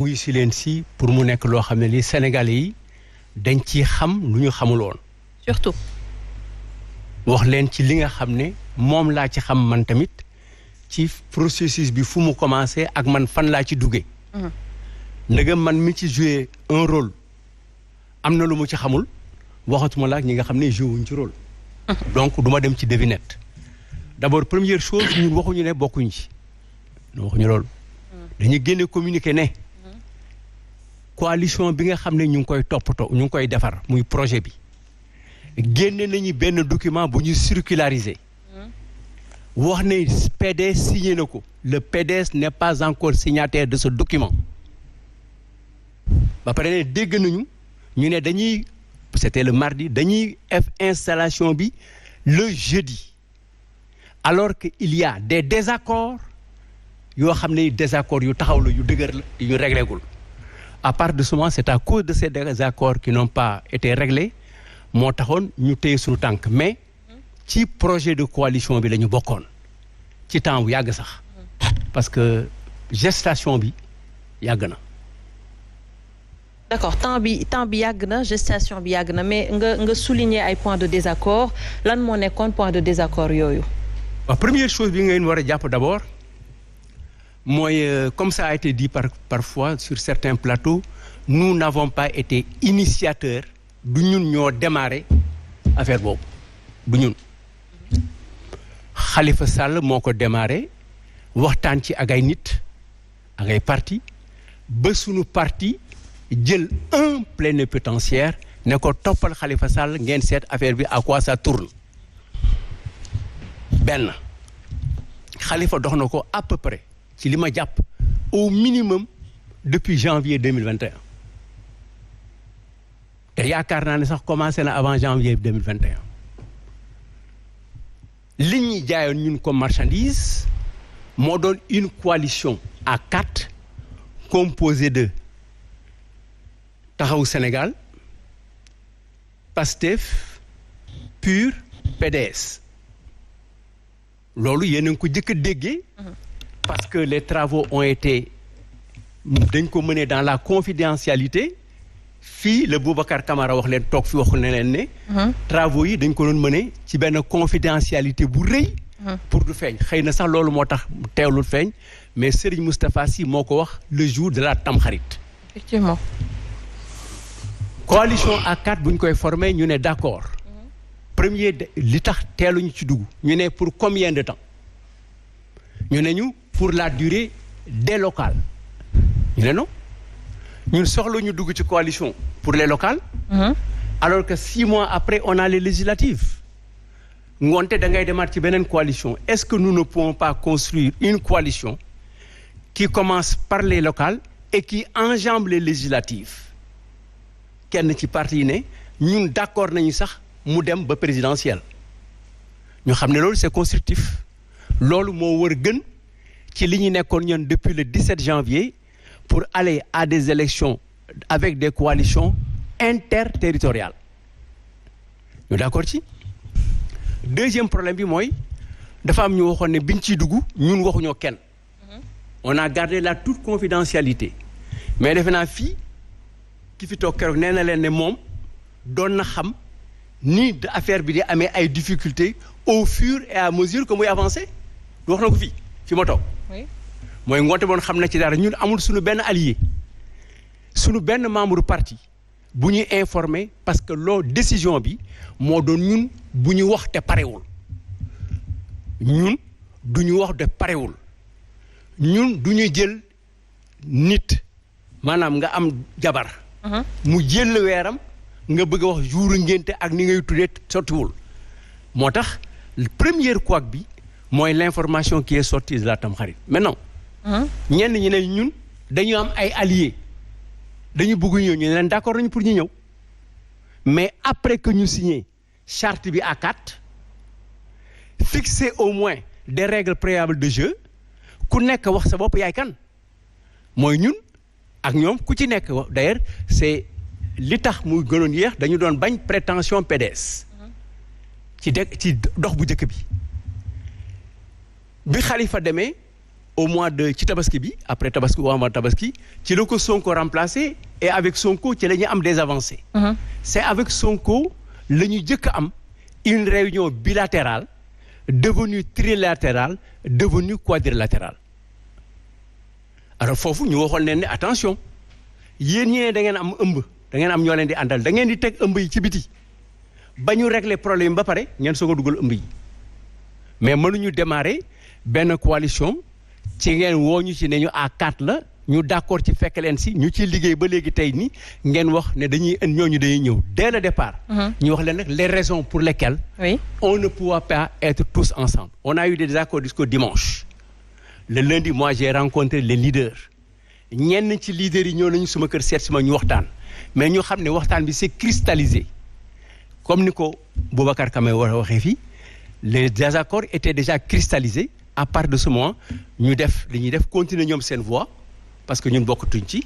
muy si leen si pour mu nekk loo xam ne li Sénégalais yi dañ ci xam lu ñu xamul woon. surtout. wax leen ci li nga xam ne moom laa ci xam man tamit ci processus bi fu mu commencé ak man fan laa ci duggee. ndegam man mi ci joué un rôle am na lu mu ci xamul waxatuma la ak ñi nga xam ne joué wuñ ci rôle. donc du ma dem ci devinette. d'abord première chose ñun waxuñu ne bokkuñ ci. waxuñu loolu. dañuy génne communiqué ne. coalition bi nga xam ne ñu ngi koy toppatoo ñu ngi koy defar muy projet bi. génne nañu benn document bu ñu circularisé. wax ne PDS signé na ko. le PDS n'est pas encore signataire de ce document. ba pare ne dégg nañu ñu ne dañuy c'était le mardi dañuy def installation bi le jeudi. alors que il y a des désaccords yoo xam ne désaccords yu taxaw la yu dëgër la yu réglé gul. à part de ce moment c'est à cause de ces désaccords qui n'ont pas été réglés moo taxoon ñu téye suñu tànk mais ci projet de coalition bi la ñu bokkoon ci temps bu yàgg sax parce que gestation bi yàgg na. d'accord temps bi yàgg na gestation bi yàgg na mais nga souligner ay points de désaccord lan moo nekkoon point de désaccord yooyu. waaw première chose bi ngeen war a jàpp d'abord mooy comme ça a été dit parfois sur certains plateaux nous n'avons pas été initiateurs du ñun ñoo démarré affaire boobu du ñun. Khalifa Sall moo ko démarré waxtaan ci ak ay nit ak ay parti ba sunu parti jël un plénipotentiaire ne ko toppal Khalifa Sall ngeen seet affaire bi à quoi ça tourne. benn Khalifa dox na ko à peu près ci li ma jàpp au minimum depuis janvier 2021 te yaakaar naa ne sax commencé na avant janvier 2021 li ñuy jaayoon ñun comme marchandise moo doon une coalition à 4 composée de Taxawu Sénégal PASTEF PUR PDS loolu yéen a ngi ko jëkk a déggee parce que les travaux ont été dañ ko mener dans la confidentialité fii le Boubacar Camara wax leen toog fi waxu ne leen ne travaux yi dañ ko doon mener ci benn confidentialité bu rëy pour du feeñ xëy na sax loolu moo tax teewlul feeñ mais Serigne Moustapha Sy moo ko wax le jour de la Tamxarit. effectivement. coalition A4 bu ñu koy formé ñu ne d'accord premier li tax teeluñu ci dugg ñu ne pour combien de temps ñu ne ñu pour la durée des locales ñu ne non ñun soxla ñu dugg ci coalition pour les locales alors que 6 mois après on a les législatives ngoonte da ngay demaat ci beneen coalition est-ce que nous ne pouvons pas construire une coalition qui commence par les locales et qui enjambe les législatives kenn ci parti yi ne ñun d'accord nañu sax mu dem ba présidentielle ñu xam ne loolu c'est constructif loolu moo war gën ci li ñu nekkoon ñun depuis le 17 janvier pour aller à des élections avec des coalitions interterritoriales ñu d'accord ci. deuxième problème bi mooy dafa am ñu waxoon ne biñ ciy dugg ñun waxuñoo kenn on a gardé la toute confidentialité mais defe naa fii ki fi toog keroog nee na leen ne moom doon na xam ni affaire bi di amee ay difficultés au fur et à mesure que muy avancer wax na ko fii fi ma toog mooy ngoonte boon xam na ci dara ñun amul suñu benn allié suñu benn membre parti bu ñuy informé parce que loo décision bi moo doon ñun bu ñu wax te parewul ñun du ñu wax te parewul ñun du ñu jël nit maanaam nga am jabar mu jël weeram nga bëgg a wax jour ngénte ak ni ngay tuddee sottiwul moo tax première couac bi mooy l'information qui est sortie de la Tamxarit maintenant ñenn ñi ne ñun dañu am ay alliés dañu bëgg ñëw ñu ne leen d'accord nañu pour ñu ñëw mais après que ñu signé charte bi à 4 fixer au moins des règles préalables de jeu ku nekk wax sa bopp yaay kan mooy ñun ak ñoom ku ci nekk d'ailleurs c'est li tax muy gënoon yéex dañu doon bañ prétention PDS ci dox bu njëkk bi Khalifa demee au mois de ci tabaski bi après tabaski ou avant tabaski ci la ko Sonko remplacé et avec Sonko ci la ñu am des avancées. C'est avec Sonko la ñu jëkk a am une réunion bilatérale devenue trilatérale devenue quadrilatérale. Alors foofu ñu waxoon leen ne attention yéen ñi ne da ngeen am ëmb da ngeen am ñoo leen di àndal da ngeen di teg ëmb yi ci biti ba ñu régler problème ba pare ngeen soog a dugal ëmb yi mais mënuñu démarrer benn coalition ci ngeen woo ñu ci ne ñu à 4 la ñu d'accord ci fekk leen si ñu ciy liggéey ba léegi tey ni ngeen wax ne dañuy ñooñu dañuy ñëw dès le départ. ñu wax leen nag les raisons pour lesquelles. On ne pourra pas être tous ensemble. On a eu des accords jusqu'au dimanche. Le lundi moi j'ai rencontré les leaders ñenn ci leaders yi ñëw nañu suma kër seet si ma ñu waxtaan mais ñu xam ne waxtaan bi c'est cristallisé comme ni ko Boubacar Camara waxee fii les désaccords étaient déjà cristallisés. À part de ce moment ñu def li ñuy def continuer ñoom seen voie parce que ñun bokkatuñ ci